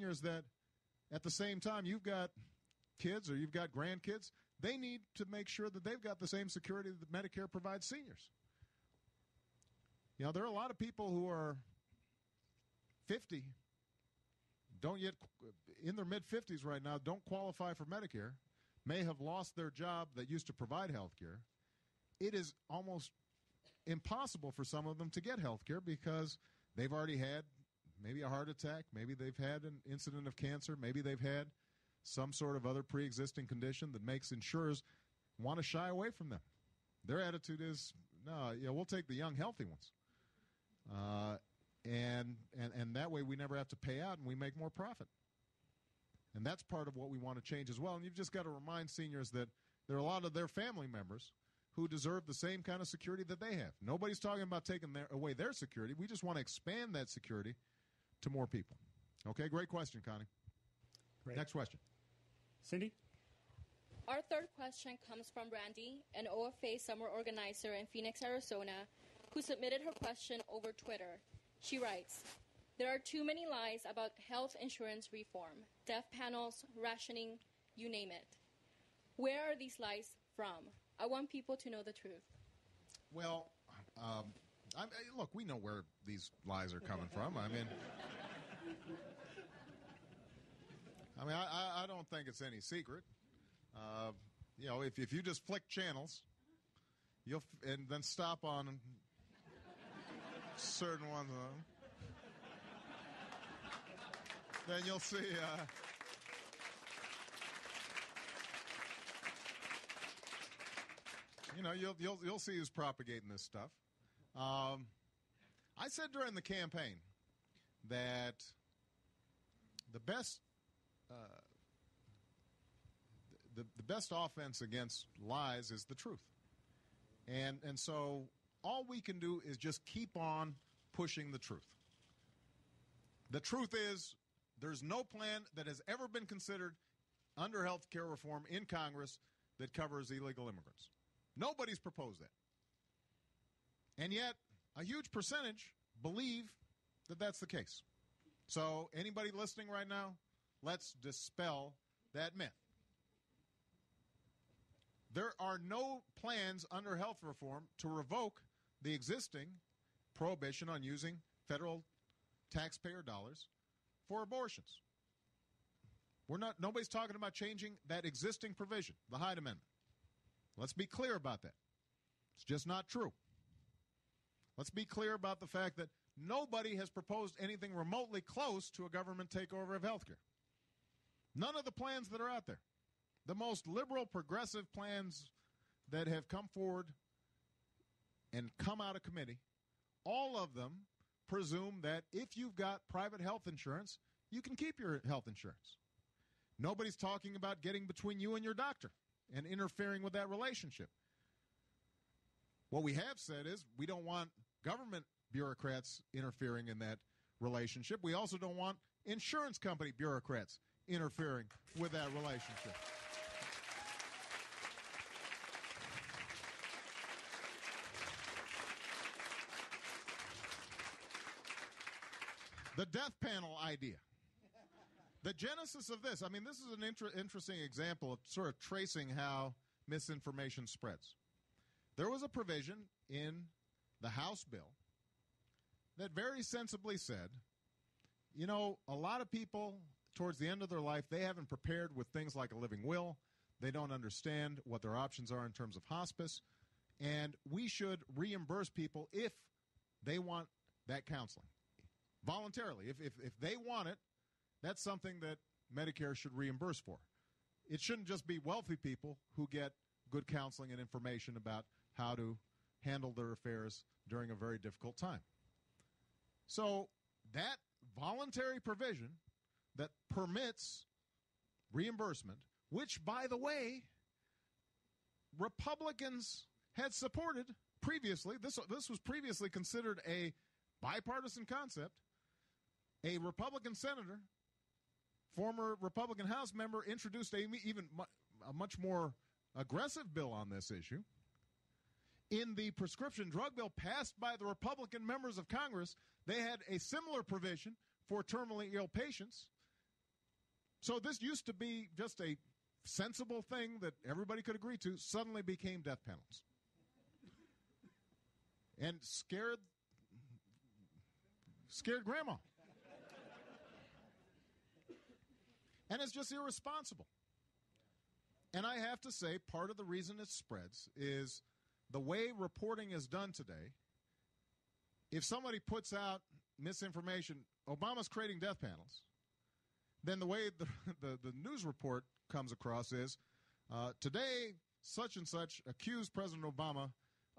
seniors that at the same time you've got kids or you've got grandkids, they need to make sure that they've got the same security that Medicare provides seniors. You know, there are a lot of people who are 50, don't yet, in their mid-50s right now, don't qualify for Medicare, may have lost their job that used to provide health care. It is almost impossible for some of them to get health care because they've already had maybe a heart attack, maybe they've had an incident of cancer, maybe they've had some sort of other pre-existing condition that makes insurers want to shy away from them. Their attitude is, no, we'll take the young, healthy ones. And that way we never have to pay out and we make more profit. And that's part of what we want to change as well. And you've just got to remind seniors that there are a lot of their family members who deserve the same kind of security that they have. Nobody's talking about taking away their security. We just want to expand that security to more people. Okay, great question, Connie. Great. Next question. Cindy? Our third question comes from Randy, an OFA summer organizer in Phoenix, Arizona, who submitted her question over Twitter. She writes, there are too many lies about health insurance reform, death panels, rationing, you name it. Where are these lies from? I want people to know the truth. Well, look, we know where these lies are coming from. I don't think it's any secret. If you just flick channels, and then stop on certain ones of them, then you'll see. You'll see who's propagating this stuff. I said during the campaign that the best offense against lies is the truth. And so all we can do is just keep on pushing the truth. The truth is there's no plan that has ever been considered under health care reform in Congress that covers illegal immigrants. Nobody's proposed that. And yet a huge percentage believe that that's the case. So anybody listening right now, let's dispel that myth. There are no plans under health reform to revoke the existing prohibition on using federal taxpayer dollars for abortions. Nobody's talking about changing that existing provision, the Hyde Amendment. Let's be clear about that. It's just not true. Let's be clear about the fact that nobody has proposed anything remotely close to a government takeover of health care. None of the plans that are out there. The most liberal, progressive plans that have come forward and come out of committee, all of them presume that if you've got private health insurance, you can keep your health insurance. Nobody's talking about getting between you and your doctor and interfering with that relationship. What we have said is we don't want government bureaucrats interfering in that relationship. We also don't want insurance company bureaucrats interfering with that relationship. The death panel idea. The genesis of this, this is an interesting example of sort of tracing how misinformation spreads. There was a provision in the House bill that very sensibly said, a lot of people towards the end of their life, they haven't prepared with things like a living will. They don't understand what their options are in terms of hospice. And we should reimburse people if they want that counseling. Voluntarily. If they want it, that's something that Medicare should reimburse for. It shouldn't just be wealthy people who get good counseling and information about how to handle their affairs during a very difficult time. So that voluntary provision that permits reimbursement, which, by the way, Republicans had supported previously. This was previously considered a bipartisan concept. A Republican senator, former Republican House member, introduced a much more aggressive bill on this issue. In the prescription drug bill passed by the Republican members of Congress, they had a similar provision for terminally ill patients So this used to be just a sensible thing that everybody could agree to, suddenly became death penalties. And scared grandma. And it's just irresponsible. And I have to say, part of the reason it spreads is the way reporting is done today. If somebody puts out misinformation, Obama's creating death panels, then the way the news report comes across is, today, such and such accused President Obama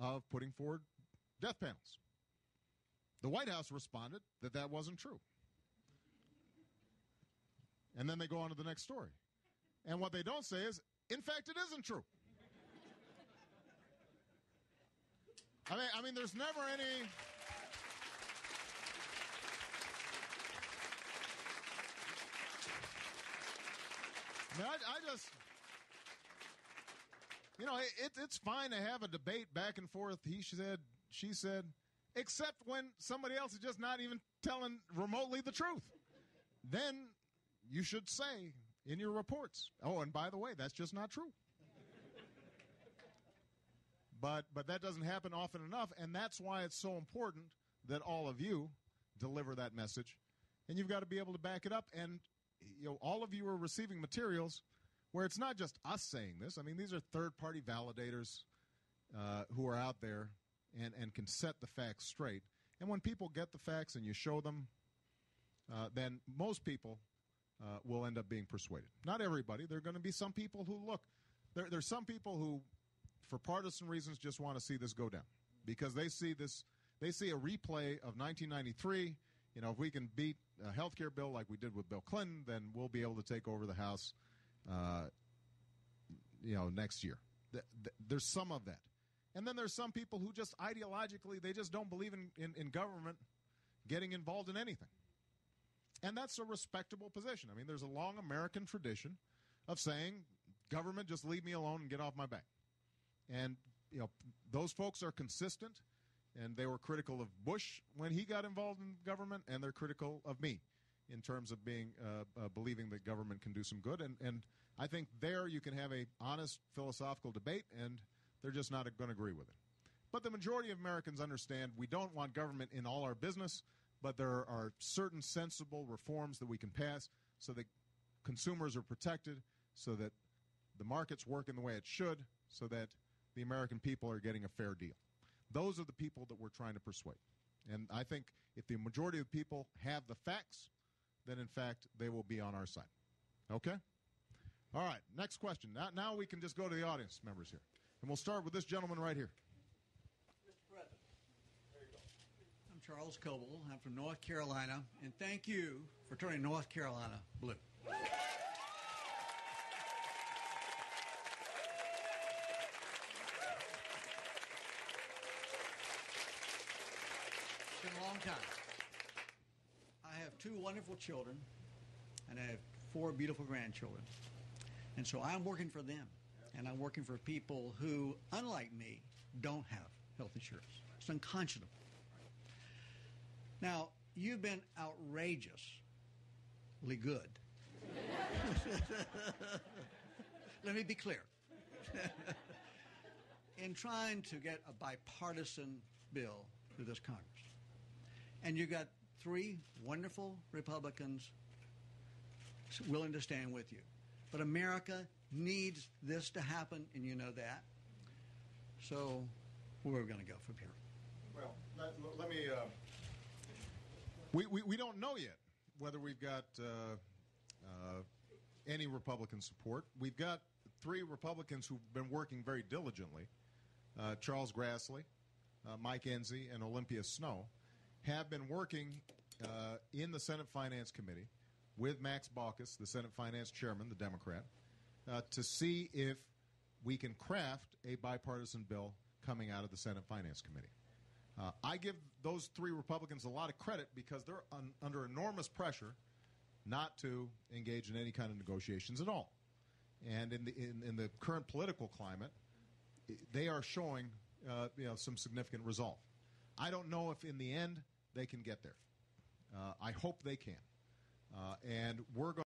of putting forward death panels. The White House responded that that wasn't true. And then they go on to the next story. And what they don't say is, in fact, it isn't true. I mean, there's never any... I just, it's fine to have a debate back and forth. He said, she said, except when somebody else is just not even telling remotely the truth. Then you should say in your reports, oh, and by the way, that's just not true. But that doesn't happen often enough, and that's why it's so important that all of you deliver that message, and you've got to be able to back it up. And all of you are receiving materials where it's not just us saying this. I mean, these are third-party validators who are out there and can set the facts straight. And when people get the facts and you show them, then most people will end up being persuaded. Not everybody. There are going to be some people who, look, there's some people who, for partisan reasons, just want to see this go down because they see a replay of 1993. If we can beat a health care bill like we did with Bill Clinton, then we'll be able to take over the House, next year. There's some of that. And then there's some people who just ideologically, they just don't believe in government getting involved in anything. And that's a respectable position. I mean, there's a long American tradition of saying, government, just leave me alone and get off my back. And, those folks are consistent. And they were critical of Bush when he got involved in government, and they're critical of me in terms of being believing that government can do some good. And I think there you can have a honest philosophical debate, and they're just not going to agree with it. But the majority of Americans understand we don't want government in all our business, but there are certain sensible reforms that we can pass so that consumers are protected, so that the markets work in the way it should, so that the American people are getting a fair deal. Those are the people that we're trying to persuade. And I think if the majority of people have the facts, then, in fact, they will be on our side. Okay? All right, next question. Now we can just go to the audience members here. And we'll start with this gentleman right here. Mr. President, there you go. I'm Charles Coble. I'm from North Carolina. And thank you for turning North Carolina blue. It's been a long time. I have 2 wonderful children, and I have 4 beautiful grandchildren. And so I'm working for them, and I'm working for people who, unlike me, don't have health insurance. It's unconscionable. Now, you've been outrageously good. Let me be clear. In trying to get a bipartisan bill through this Congress. And you got 3 wonderful Republicans willing to stand with you. But America needs this to happen, and you know that. So where are we going to go from here? Well, let me... We don't know yet whether we've got any Republican support. We've got 3 Republicans who've been working very diligently. Charles Grassley, Mike Enzi, and Olympia Snowe have been working in the Senate Finance Committee with Max Baucus, the Senate Finance Chairman, the Democrat, to see if we can craft a bipartisan bill coming out of the Senate Finance Committee. I give those 3 Republicans a lot of credit because they're under enormous pressure not to engage in any kind of negotiations at all. And in the current political climate, they are showing some significant resolve. I don't know if in the end they can get there. I hope they can. And we're going